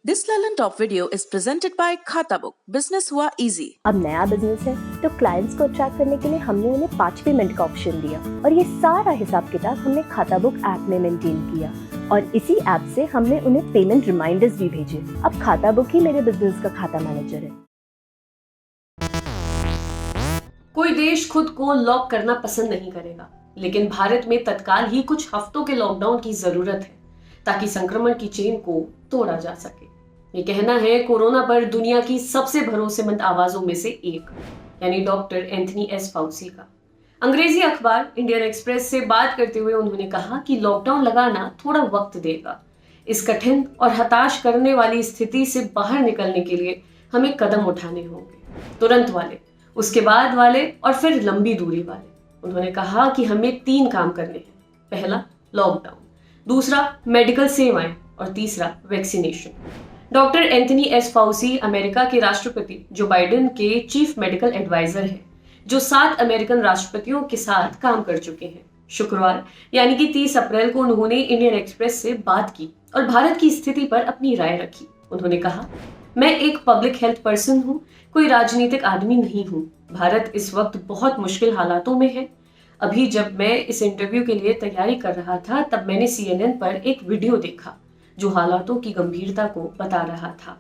This Lalan Top video is presented by Khatabook. Business हुआ easy. अब नया business है तो क्लाइंट्स को अट्रैक्ट करने के लिए हमने उन्हें 5 पेमेंट का ऑप्शन दिया और ये सारा हिसाब किताब हमने खाताबुक ऐप में मेंटेन किया और इसी ऐप से हमने उन्हें पेमेंट रिमाइंडर्स भी भेजे। अब खाताबुक ही मेरे बिजनेस का खाता मैनेजर है। कोई देश खुद को लॉक करना पसंद नहीं करेगा, लेकिन भारत में तत्काल ही कुछ हफ्तों के लॉकडाउन की जरूरत है ताकि संक्रमण की चेन को तोड़ा जा सके। ये कहना है कोरोना पर दुनिया की सबसे भरोसेमंद आवाजों में से एक, यानी डॉक्टर एंथनी एस फाउसी का। अंग्रेजी अखबार इंडियन एक्सप्रेस से बात करते हुए उन्होंने कहा कि लॉकडाउन लगाना थोड़ा वक्त देगा। इस कठिन और हताश करने वाली स्थिति से बाहर निकलने के लिए हमें कदम उठाने होंगे, तुरंत वाले, उसके बाद वाले और फिर लंबी दूरी वाले। उन्होंने कहा कि हमें 3 काम करने हैं। पहला, लॉकडाउन, दूसरा, मेडिकल सेवाएं और तीसरा, vaccination. Doctor Anthony S Fauci America के राष्ट्रपति जो बाइडेन के चीफ मेडिकल एडवाइजर हैं, जो 7 अमेरिकन राष्ट्रपतियों के साथ काम कर चुके हैं। शुक्रवार यानी कि 30 अप्रैल को उन्होंने इंडियन एक्सप्रेस से बात की और भारत की स्थिति पर अपनी राय रखी। उन्होंने कहा, मैं एक पब्लिक हेल्थ पर्सन हूँ, कोई राजनीतिक आदमी नहीं हूँ। भारत इस वक्त बहुत मुश्किल हालातों में है। अभी जब मैं इस इंटरव्यू के लिए तैयारी कर रहा था तब मैंने CNN पर एक वीडियो देखा जो हालातों की गंभीरता को बता रहा था।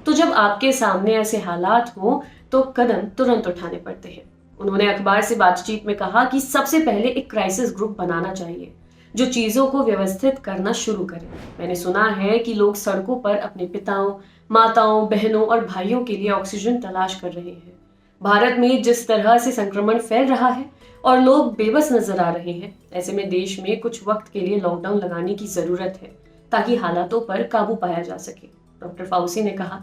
तो जब आपके सामने ऐसे हालात हो तो कदम तुरंत उठाने पड़ते हैं। उन्होंने अखबार से बातचीत में कहा कि सबसे पहले एक क्राइसिस ग्रुप बनाना चाहिए जो चीजों को व्यवस्थित करना शुरू करे। मैंने सुना है कि लोग सड़कों पर अपने पिताओं, माताओं, बहनों और भाइयों के लिए ऑक्सीजन तलाश कर रहे हैं। भारत में जिस तरह से संक्रमण फैल रहा है और लोग बेबस नजर आ रहे हैं, ऐसे में देश में कुछ वक्त के लिए लॉकडाउन लगाने की जरूरत है ताकि हालातों पर काबू पाया जा सके। डॉक्टर फाउसी ने कहा,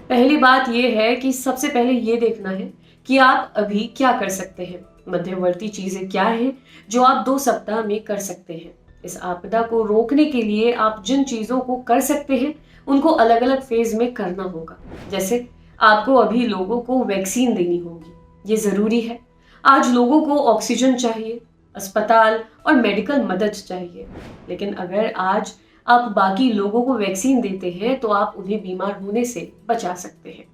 पहली बात यह है कि सबसे पहले ये देखना है कि आप अभी क्या कर सकते हैं। मध्यवर्ती चीजें क्या हैं जो आप 2 सप्ताह में कर सकते हैं। इस आपदा को रोकने के लिए आप जिन चीजों को कर सकते हैं उनको अलग अलग फेज में करना होगा। जैसे आपको अभी लोगों को वैक्सीन देनी होगी, ये जरूरी है। आज लोगों को ऑक्सीजन चाहिए, अस्पताल और मेडिकल मदद चाहिए। लेकिन अगर आज आप बाकी लोगों को वैक्सीन देते हैं तो आप उन्हें बीमार होने से बचा सकते हैं।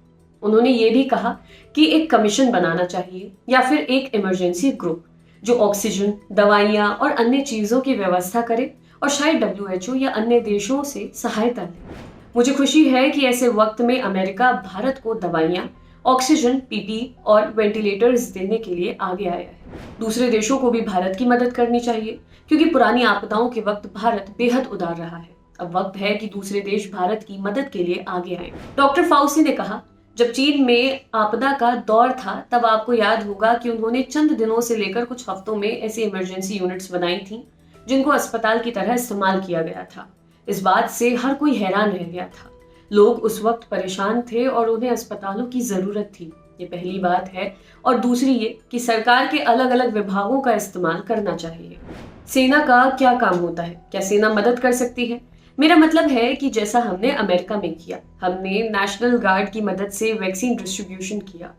उन्होंने ये भी कहा कि एक कमीशन बनाना चाहिए या फिर एक इमरजेंसी ग्रुप जो ऑक्सीजन, दवाइयां और अन्य चीजों की व्यवस्था करे और शायद WHO या अन्य देशों से सहायता ले। मुझे खुशी है कि ऐसे वक्त में अमेरिका भारत को दवाइयां, ऑक्सीजन, PPE और वेंटिलेटर्स देने के लिए आगे आया है। दूसरे देशों को भी भारत की मदद करनी चाहिए क्योंकि पुरानी आपदाओं के वक्त भारत बेहद उदार रहा है। अब वक्त है कि दूसरे देश भारत की मदद के लिए आगे आए। डॉक्टर फाउसी ने कहा, जब चीन में आपदा का दौर था तब आपको याद होगा कि उन्होंने चंद दिनों से लेकर कुछ हफ्तों में ऐसी इमरजेंसी यूनिट्स बनाई थी जिनको अस्पताल की तरह इस्तेमाल किया गया था। इस बात से हर कोई हैरान रह गया था। लोग उस वक्त परेशान थे और उन्हें अस्पतालों की जरूरत थी। ये पहली बात है। और दूसरी ये कि सरकार के अलग अलग विभागों का इस्तेमाल करना चाहिए। सेना का क्या काम होता है? क्या सेना मदद कर सकती है? मेरा मतलब है कि जैसा हमने अमेरिका में किया, हमने नेशनल गार्ड की मदद से वैक्सीन डिस्ट्रीब्यूशन किया।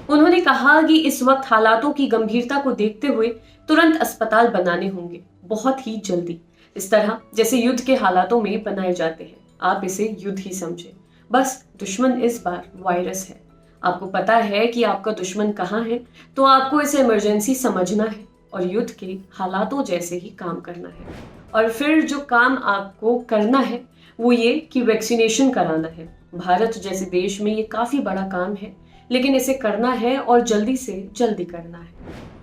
उन्होंने कहा कि इस वक्त हालातों की गंभीरता को देखते हुए तुरंत अस्पताल बनाने होंगे, बहुत ही जल्दी, इस तरह जैसे युद्ध के हालातों में बनाए जाते हैं। आप इसे युद्ध ही समझें। बस दुश्मन इस बार वायरस है। आपको पता है कि आपका दुश्मन कहाँ है, तो आपको इसे इमरजेंसी समझना है और युद्ध के हालातों जैसे ही काम करना है। और फिर जो काम आपको करना है वो ये कि वैक्सीनेशन कराना है। भारत जैसे देश में ये काफी बड़ा काम है, लेकिन इसे करना है और जल्दी से जल्दी करना है।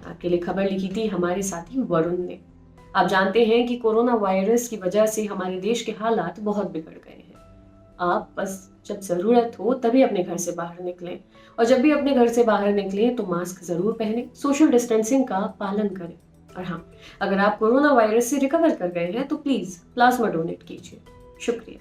आपके लिए खबर लिखी थी हमारे साथी वरुण ने। आप जानते हैं कि कोरोना वायरस की वजह से हमारे देश के हालात बहुत बिगड़ गए हैं। आप बस जब जरूरत हो तभी अपने घर से बाहर निकलें और जब भी अपने घर से बाहर निकलें तो मास्क जरूर पहनें, सोशल डिस्टेंसिंग का पालन करें। और हाँ, अगर आप कोरोना वायरस से रिकवर कर गए हैं तो प्लीज प्लाज्मा डोनेट कीजिए। शुक्रिया।